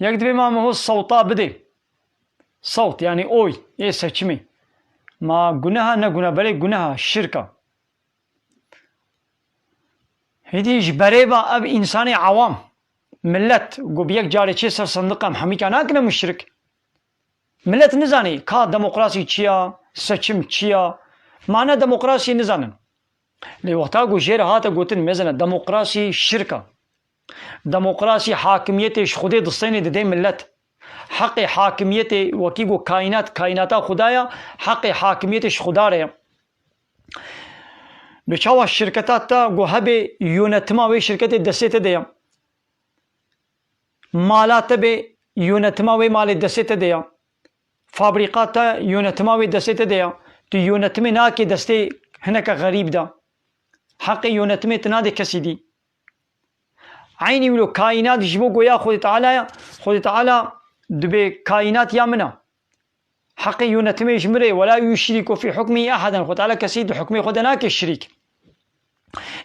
یەک دەبێ مامەهۆ سەوتا بدێ صوت يعني اوي ايه سچمي ما گناها نگنا بلي گناها شركة هيديش بريبا اب انساني عوام ملت قو بيك جاري چه سر صندوق همي كان اكنا مشرك ملت نزاني كا ديمقراطي چيا سچم چيا معنى ديمقراطي نزانن لي وقتا قو جير هاتا قوتن مزنه ديمقراطي شركة ديمقراطي حاكميتش خودي دستيني دي ملت حق حاکمیت وکی گو کائناتا خدایا حق حاکمیتش خدا رہے بچاوا شرکتات تا گو هبه یونتما وی شرکت دسته دیا مالات به یونتما وی مال دسته دیا فابریقات تا یونتما وی دسته دیا تو یونتمی نا که دسته هنک غریب دا حق یونتمی تنا دے کسی دی عینی ولو کائنات جبو گویا خود تعالی دبي كائنات يا منا حق يونتمي جمري ولا يشرك في حكمه أحدا خد على كسيد حكمي خدناك الشريك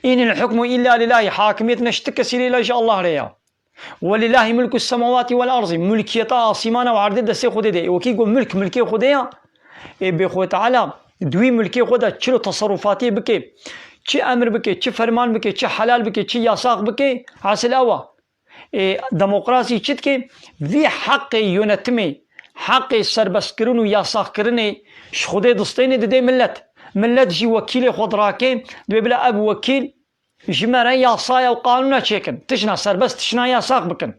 إن الحكم إلا لله حاكميت نشتك سيري لا شاء الله ريا ولله ملك السماوات والأرض ملكيتا سيمانا وعرض دسي خد دي وكي يقول ملكي خديا بخو تعالى دوي ملكي خدا تشلو تصرفاتي بكي تشي أمر بكي تشي فرمان بكي تشي حلال بكي تشي ياساق بكي عسل أوا دموکراسی چیت که وی حق یونتمی حق سربست کرن و یاساق کرن خود دستین ده ملت جی وکیل خود راکه دوی بلا اب وکیل جمره یاسایا و قانونا چیکن تشنا سربست تشنا یاساق بکن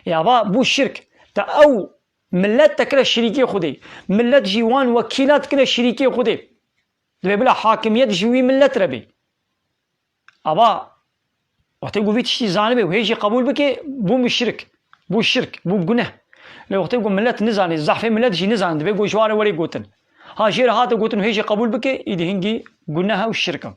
یابا بو شرک تا او ملت تکره شریکی خودی ملت جیوان وکیلات کنه شریکی خودی دوی بلا حاکمیت جوی ملت ربی ابا وقتی گویی چی زانه و هیچی قبول بکه بو شرک بو گناه لو وقتی گو ملت نزانه ضعف ملت جی نزانه بگو جوار وری گوتن ها جیر هات گوتن هیچی قبول بکه ایده هنگی گناه و شرکه